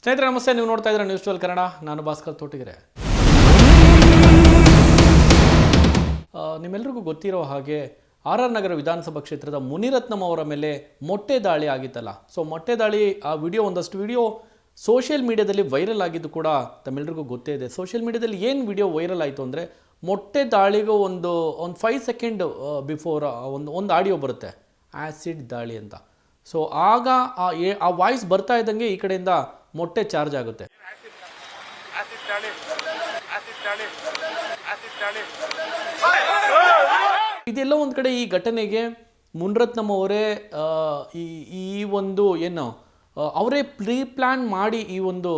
ಸ್ನೇಹಿತರೆ ನಮಸ್ತೆ, ನೀವು ನೋಡ್ತಾ ಇದ್ದೀರಾ ನ್ಯೂಸ್ 12 ಕನ್ನಡ. ನಾನು ಭಾಸ್ಕರ್ ತೋಟಿಗೆರೆ. ನಿಮ್ಮೆಲ್ಲರಿಗೂ ಗೊತ್ತಿರೋ ಹಾಗೆ ಆರ್ ನಗರ ವಿಧಾನಸಭಾ ಕ್ಷೇತ್ರದ ಮುನಿರತ್ನಂ ಅವರ ಮೇಲೆ ಮೊಟ್ಟೆ ದಾಳಿ ಆಗಿತ್ತಲ್ಲ. ಸೊ ಮೊಟ್ಟೆ ದಾಳಿ ಆ ವಿಡಿಯೋ, ಒಂದಷ್ಟು ವಿಡಿಯೋ ಸೋಷಿಯಲ್ ಮೀಡಿಯಾದಲ್ಲಿ ವೈರಲ್ ಆಗಿದ್ದು ಕೂಡ ತಮ್ಮೆಲ್ಲರಿಗೂ ಗೊತ್ತೇ ಇದೆ. ಸೋಷಿಯಲ್ ಮೀಡಿಯಾದಲ್ಲಿ ಏನು ವಿಡಿಯೋ ವೈರಲ್ ಆಯಿತು ಅಂದರೆ, ಮೊಟ್ಟೆ ದಾಳಿಗೂ ಒಂದು 5 ಸೆಕೆಂಡ್ ಬಿಫೋರ್ ಒಂದು ಆಡಿಯೋ ಬರುತ್ತೆ, ಆ್ಯಸಿಡ್ ದಾಳಿ ಅಂತ. ಸೊ ಆಗ ಆ ವಾಯ್ಸ್ ಬರ್ತಾ ಇದ್ದಂಗೆ ಈ ಕಡೆಯಿಂದ ಮೊಟ್ಟೆ ಚಾರ್ಜ್ ಆಗುತ್ತೆ. ಇದೆಲ್ಲ ಒಂದು ಕಡೆ ಈ ಘಟನೆಗೆ ಮುನಿರತ್ನಂ ಅವರೇ ಈ ಒಂದು ಏನು ಅವರೇ ಪ್ಲಾನ್ ಮಾಡಿ ಈ ಒಂದು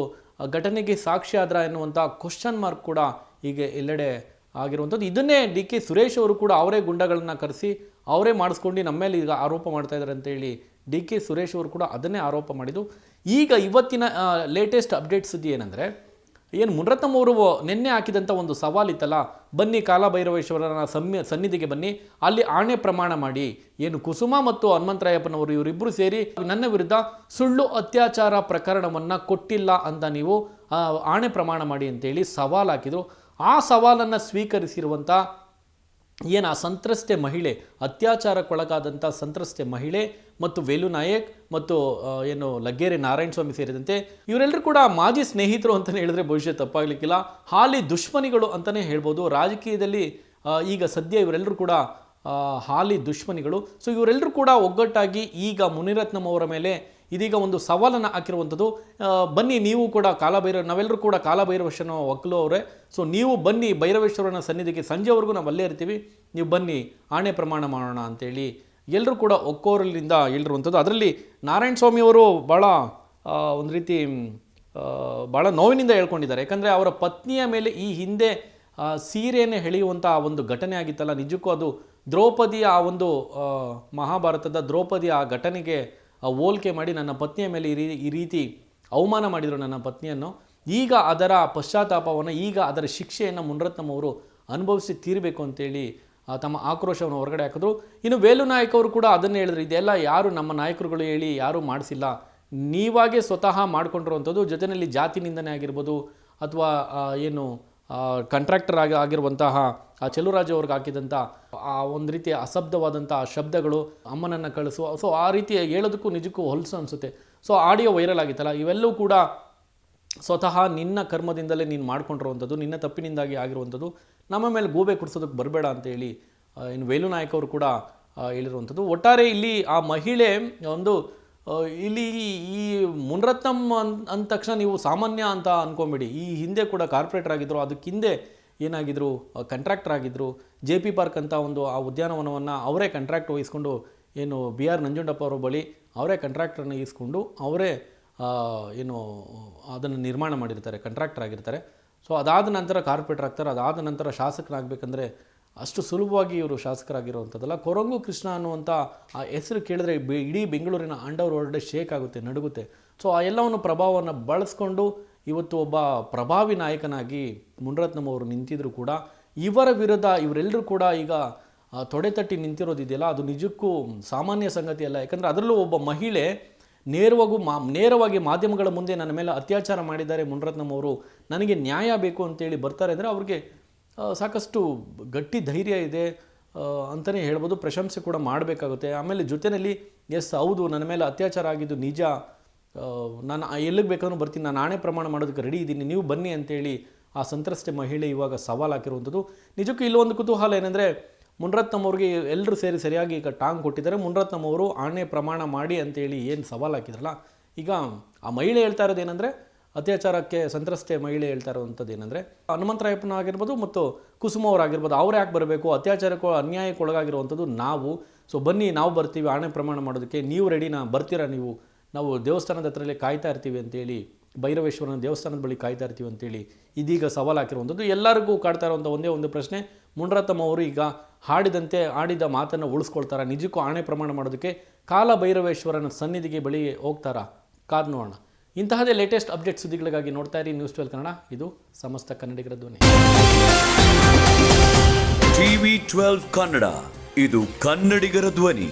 ಘಟನೆಗೆ ಸಾಕ್ಷಿ ಆದ್ರ ಎನ್ನುವಂಥ ಕ್ವಶನ್ ಮಾರ್ಕ್ ಕೂಡ ಈಗ ಎಲ್ಲೆಡೆ ಆಗಿರುವಂಥದ್ದು. ಇದನ್ನೇ ಡಿ ಕೆ ಸುರೇಶ್ ಅವರು ಕೂಡ ಅವರೇ ಗುಂಡಗಳನ್ನ ಕರೆಸಿ ಅವರೇ ಮಾಡಿಸ್ಕೊಂಡು ನಮ್ಮ ಮೇಲೆ ಈಗ ಆರೋಪ ಮಾಡ್ತಾ ಇದ್ದಾರೆ ಅಂತೇಳಿ ಡಿ ಕೆ ಸುರೇಶ್ ಅವರು ಕೂಡ ಅದನ್ನೇ ಆರೋಪ ಮಾಡಿದ್ದು. ಈಗ ಇವತ್ತಿನ ಲೇಟೆಸ್ಟ್ ಅಪ್ಡೇಟ್ ಸುದ್ದಿ ಏನಂದರೆ, ಏನು ಮುನಿರತ್ನಂ ಅವರು ನಿನ್ನೆ ಹಾಕಿದಂಥ ಒಂದು ಸವಾಲಿತ್ತಲ್ಲ, ಬನ್ನಿ ಕಾಲಭೈರವೇಶ್ವರನ ಸನ್ನಿಧಿಗೆ ಬನ್ನಿ, ಅಲ್ಲಿ ಆಣೆ ಪ್ರಮಾಣ ಮಾಡಿ, ಏನು ಕುಸುಮ ಮತ್ತು ಹನುಮಂತರಾಯಪ್ಪನವರು ಇವರಿಬ್ಬರು ಸೇರಿ ನನ್ನ ವಿರುದ್ಧ ಸುಳ್ಳು ಅತ್ಯಾಚಾರ ಪ್ರಕರಣವನ್ನು ಕೊಟ್ಟಿಲ್ಲ ಅಂತ ನೀವು ಆಣೆ ಪ್ರಮಾಣ ಮಾಡಿ ಅಂತೇಳಿ ಸವಾಲು ಹಾಕಿದರು. ಆ ಸವಾಲನ್ನು ಸ್ವೀಕರಿಸಿರುವಂಥ ಏನು ಆ ಸಂತ್ರಸ್ತೆ ಮಹಿಳೆ, ಅತ್ಯಾಚಾರಕ್ಕೊಳಗಾದಂಥ ಸಂತ್ರಸ್ತೆ ಮಹಿಳೆ ಮತ್ತು ವೇಲು ನಾಯಕ್ ಮತ್ತು ಏನು ಲಗ್ಗೆರೆ ನಾರಾಯಣ ಸ್ವಾಮಿ ಸೇರಿದಂತೆ ಇವರೆಲ್ಲರೂ ಕೂಡ ಮಾಜಿ ಸ್ನೇಹಿತರು ಅಂತಲೇ ಹೇಳಿದ್ರೆ ಬಹುಶಃ ತಪ್ಪಾಗಲಿಕ್ಕಿಲ್ಲ, ಹಾಲಿ ದುಶ್ಮನಿಗಳು ಅಂತಲೇ ಹೇಳ್ಬೋದು. ರಾಜಕೀಯದಲ್ಲಿ ಈಗ ಸದ್ಯ ಇವರೆಲ್ಲರೂ ಕೂಡ ಹಾಲಿ ದುಶ್ಮನಿಗಳು. ಸೊ ಇವರೆಲ್ಲರೂ ಕೂಡ ಒಗ್ಗಟ್ಟಾಗಿ ಈಗ ಮುನಿರತ್ನಂ ಅವರ ಮೇಲೆ ಇದೀಗ ಒಂದು ಸವಾಲನ್ನು ಹಾಕಿರುವಂಥದ್ದು. ಬನ್ನಿ ನೀವು ಕೂಡ ನಾವೆಲ್ಲರೂ ಕೂಡ ಕಾಲಭೈರವೇಶ್ವರನ ಒಕ್ಕಲು ಅವರೇ, ಸೊ ನೀವು ಬನ್ನಿ ಭೈರವೇಶ್ವರನ ಸನ್ನಿಧಿಗೆ, ಸಂಜೆವರೆಗೂ ನಾವು ಅಲ್ಲೇ ಇರ್ತೀವಿ, ನೀವು ಬನ್ನಿ ಆಣೆ ಪ್ರಮಾಣ ಮಾಡೋಣ ಅಂತೇಳಿ ಎಲ್ಲರೂ ಕೂಡ ಒಕ್ಕೋರಲ್ಲಿಂದ ಹೇಳಿರುವಂಥದ್ದು. ಅದರಲ್ಲಿ ನಾರಾಯಣ ಸ್ವಾಮಿಯವರು ಭಾಳ ಒಂದು ರೀತಿ ಭಾಳ ನೋವಿನಿಂದ ಹೇಳ್ಕೊಂಡಿದ್ದಾರೆ. ಯಾಕಂದರೆ ಅವರ ಪತ್ನಿಯ ಮೇಲೆ ಈ ಹಿಂದೆ ಸೀರೆಯನ್ನು ಎಳೆಯುವಂಥ ಒಂದು ಘಟನೆ ಆಗಿತ್ತಲ್ಲ, ನಿಜಕ್ಕೂ ಅದು ದ್ರೌಪದಿಯ ಆ ಒಂದು ಮಹಾಭಾರತದ ದ್ರೌಪದಿಯ ಆ ಘಟನೆಗೆ ಹೋಲಿಕೆ ಮಾಡಿ ನನ್ನ ಪತ್ನಿಯ ಮೇಲೆ ಈ ರೀತಿ ಅವಮಾನ ಮಾಡಿದರು ನನ್ನ ಪತ್ನಿಯನ್ನು. ಈಗ ಅದರ ಪಶ್ಚಾತ್ತಾಪವನ್ನು, ಈಗ ಅದರ ಶಿಕ್ಷೆಯನ್ನು ಮುನಿರತ್ನಂ ಅವರು ಅನುಭವಿಸಿ ತೀರಬೇಕು ಅಂತೇಳಿ ತಮ್ಮ ಆಕ್ರೋಶವನ್ನು ಹೊರಗಡೆ ಹಾಕಿದ್ರು. ಇನ್ನು ವೇಲು ನಾಯಕ್ ಅವರು ಕೂಡ ಅದನ್ನೇ ಹೇಳಿದ್ರು, ಇದೆಲ್ಲ ಯಾರು ನಮ್ಮ ನಾಯಕರುಗಳು ಹೇಳಿ ಯಾರೂ ಮಾಡಿಸಿಲ್ಲ, ನೀವಾಗೇ ಸ್ವತಃ ಮಾಡ್ಕೊಂಡಿರುವಂಥದ್ದು. ಜೊತೆಯಲ್ಲಿ ಜಾತಿ ನಿಂದನೆ ಆಗಿರ್ಬೋದು, ಅಥವಾ ಏನು ಕಾಂಟ್ರಾಕ್ಟರ್ ಆಗಿರುವಂತಹ ಆ ಚೆಲುವರಾಜು ಅವ್ರಿಗೆ ಹಾಕಿದಂಥ ಆ ಒಂದು ರೀತಿಯ ಅಶಬ್ದವಾದಂಥ ಶಬ್ದಗಳು, ಅಮ್ಮನನ್ನು ಕಳಿಸುವ, ಸೊ ಆ ರೀತಿ ಹೇಳೋದಕ್ಕೂ ನಿಜಕ್ಕೂ ಹೊಲಸು ಅನಿಸುತ್ತೆ. ಸೊ ಆಡಿಯೋ ವೈರಲ್ ಆಗಿತ್ತಲ್ಲ, ಇವೆಲ್ಲವೂ ಕೂಡ ಸ್ವತಃ ನಿನ್ನ ಕರ್ಮದಿಂದಲೇ ನೀನು ಮಾಡ್ಕೊಂಡಿರುವಂಥದ್ದು, ನಿನ್ನ ತಪ್ಪಿನಿಂದಾಗಿ ಆಗಿರುವಂಥದ್ದು, ನಮ್ಮ ಮೇಲೆ ಗೂಬೆ ಕುಡಿಸೋದಕ್ಕೆ ಬರಬೇಡ ಅಂತೇಳಿ ಇನ್ನು ವೇಲು ನಾಯಕ್ ಅವರು ಕೂಡ ಹೇಳಿರುವಂಥದ್ದು. ಒಟ್ಟಾರೆ ಇಲ್ಲಿ ಆ ಮಹಿಳೆ ಒಂದು ಇಲ್ಲಿ ಈ ಮುನಿರತ್ನಂ ಅಂದ ತಕ್ಷಣ ನೀವು ಸಾಮಾನ್ಯ ಅಂತ ಅಂದ್ಕೊಂಬೇಡಿ. ಈ ಹಿಂದೆ ಕೂಡ ಕಾರ್ಪೊರೇಟರ್ ಆಗಿದ್ದರು, ಅದಕ್ಕೆ ಹಿಂದೆ ಏನಾಗಿದ್ರು ಕಾಂಟ್ರಾಕ್ಟರ್ ಆಗಿದ್ದರು. JP ಪಾರ್ಕ್ ಅಂತ ಒಂದು ಆ ಉದ್ಯಾನವನವನ್ನು ಅವರೇ ಕಾಂಟ್ರಾಕ್ಟ್ ವಹಿಸ್ಕೊಂಡು, ಏನು BR ನಂಜುಂಡಪ್ಪ ಅವರ ಬಳಿ ಅವರೇ ಕಾಂಟ್ರಾಕ್ಟರ್ನ ಇಸ್ಕೊಂಡು ಅವರೇ ಏನು ಅದನ್ನು ನಿರ್ಮಾಣ ಮಾಡಿರ್ತಾರೆ, ಕಾಂಟ್ರಾಕ್ಟರ್ ಆಗಿರ್ತಾರೆ. ಸೊ ಅದಾದ ನಂತರ ಕಾರ್ಪೊರೇಟರ್ ಆಗ್ತಾರೆ. ಅದಾದ ನಂತರ ಶಾಸಕರಾಗಬೇಕಂದ್ರೆ ಅಷ್ಟು ಸುಲಭವಾಗಿ ಇವರು ಶಾಸಕರಾಗಿರುವಂಥದ್ದಲ್ಲ. ಕೊರಂಗು ಕೃಷ್ಣ ಅನ್ನುವಂಥ ಆ ಹೆಸರು ಕೇಳಿದ್ರೆ ಇಡೀ ಬೆಂಗಳೂರಿನ ಅಂಡರ್ ವರ್ಲ್ಡ್ ಶೇಕ್ ಆಗುತ್ತೆ, ನಡುಗುತ್ತೆ. ಸೊ ಆ ಎಲ್ಲವನ್ನು ಪ್ರಭಾವವನ್ನು ಬಳಸ್ಕೊಂಡು ಇವತ್ತು ಒಬ್ಬ ಪ್ರಭಾವಿ ನಾಯಕನಾಗಿ ಮುನಿರತ್ನಂ ಅವರು ನಿಂತಿದ್ರು ಕೂಡ ಇವರ ವಿರುದ್ಧ ಇವರೆಲ್ಲರೂ ಕೂಡ ಈಗ ತೊಡೆ ತಟ್ಟಿ ನಿಂತಿರೋದಿದೆಯಲ್ಲ, ಅದು ನಿಜಕ್ಕೂ ಸಾಮಾನ್ಯ ಸಂಗತಿ ಅಲ್ಲ. ಯಾಕಂದರೆ ಅದರಲ್ಲೂ ಒಬ್ಬ ಮಹಿಳೆ ನೇರವಾಗಿ ಮಾಧ್ಯಮಗಳ ಮುಂದೆ ನನ್ನ ಮೇಲೆ ಅತ್ಯಾಚಾರ ಮಾಡಿದ್ದಾರೆ ಮುನಿರತ್ನಂ ಅವರು, ನನಗೆ ನ್ಯಾಯ ಬೇಕು ಅಂತೇಳಿ ಬರ್ತಾರೆ ಅಂದರೆ ಅವ್ರಿಗೆ ಸಾಕಷ್ಟು ಗಟ್ಟಿ ಧೈರ್ಯ ಇದೆ ಅಂತಲೇ ಹೇಳ್ಬೋದು. ಪ್ರಶಂಸೆ ಕೂಡ ಮಾಡಬೇಕಾಗುತ್ತೆ. ಆಮೇಲೆ ಜೊತೆಯಲ್ಲಿ ಎಸ್ ಹೌದು, ನನ್ನ ಮೇಲೆ ಅತ್ಯಾಚಾರ ಆಗಿದ್ದು ನಿಜ, ನಾನು ಎಲ್ಲಿಗೆ ಬೇಕಾದ್ರೂ ಬರ್ತೀನಿ, ನಾನು ಆಣೆ ಪ್ರಮಾಣ ಮಾಡೋದಕ್ಕೆ ರೆಡಿ ಇದ್ದೀನಿ, ನೀವು ಬನ್ನಿ ಅಂತೇಳಿ ಆ ಸಂತ್ರಸ್ತೆ ಮಹಿಳೆ ಇವಾಗ ಸವಾಲು ಹಾಕಿರುವಂಥದ್ದು. ನಿಜಕ್ಕೂ ಇಲ್ಲೊಂದು ಕುತೂಹಲ ಏನಂದರೆ, ಮುನಿರತ್ನಂ ಅವ್ರಿಗೆ ಎಲ್ಲರೂ ಸರಿಯಾಗಿ ಈಗ ಟಾಂಗ್ ಕೊಟ್ಟಿದ್ದಾರೆ. ಮುನಿರತ್ನಂ ಅವರು ಆಣೆ ಪ್ರಮಾಣ ಮಾಡಿ ಅಂತೇಳಿ ಏನು ಸವಾಲು ಹಾಕಿದ್ರಲ್ಲ, ಈಗ ಆ ಮಹಿಳೆ ಹೇಳ್ತಾ ಇರೋದು ಏನಂದರೆ, ಅತ್ಯಾಚಾರಕ್ಕೆ ಸಂತ್ರಸ್ತೆ ಮಹಿಳೆ ಹೇಳ್ತಾ ಇರುವಂಥದ್ದು ಏನಂದರೆ, ಹನುಮಂತರಾಯಪ್ಪನ ಆಗಿರ್ಬೋದು ಮತ್ತು ಕುಸುಮ ಅವರಾಗಿರ್ಬೋದು, ಅವ್ರು ಯಾಕೆ ಬರಬೇಕು, ಅತ್ಯಾಚಾರಕ್ಕೂ ಅನ್ಯಾಯಕ್ಕೆ ಒಳಗಾಗಿರುವಂಥದ್ದು ನಾವು, ಸೊ ಬನ್ನಿ ನಾವು ಬರ್ತೀವಿ ಆಣೆ ಪ್ರಮಾಣ ಮಾಡೋದಕ್ಕೆ, ನೀವು ರೆಡಿನಾ, ಬರ್ತೀರಾ ನೀವು, ನಾವು ದೇವಸ್ಥಾನದ ಹತ್ರಲ್ಲೇ ಕಾಯ್ತಾ ಇರ್ತೀವಿ ಅಂತೇಳಿ, ಭೈರವೇಶ್ವರನ ದೇವಸ್ಥಾನದ ಬಳಿ ಕಾಯ್ತಾ ಇರ್ತೀವಿ ಅಂತೇಳಿ ಇದೀಗ ಸವಾಲು ಹಾಕಿರುವಂಥದ್ದು. ಎಲ್ಲರಿಗೂ ಕಾಡ್ತಾ ಇರುವಂಥ ಒಂದೇ ಒಂದು ಪ್ರಶ್ನೆ, ಮುನಿರತ್ನಂ ಅವರು ಈಗ ಆಡಿದ ಮಾತನ್ನು ಉಳಿಸ್ಕೊಳ್ತಾರಾ, ನಿಜಕ್ಕೂ ಆಣೆ ಪ್ರಮಾಣ ಮಾಡೋದಕ್ಕೆ ಕಾಲಭೈರವೇಶ್ವರನ ಸನ್ನಿಧಿಗೆ ಬಳಿ ಹೋಗ್ತಾರಾ, ಕಾದು ನೋಡೋಣ. ಇಂತಹದೇ ಲೇಟೆಸ್ಟ್ ಅಪ್ಡೇಟ್ ಸುದ್ದಿಗಳಿಗಾಗಿ ನೋಡ್ತಾ ಇರಿ ನ್ಯೂಸ್ 12 ಕನ್ನಡ. ಇದು ಸಮಸ್ತ ಕನ್ನಡಿಗರ ಧ್ವನಿ. TV12 ಕನ್ನಡ, ಇದು ಕನ್ನಡಿಗರ ಧ್ವನಿ.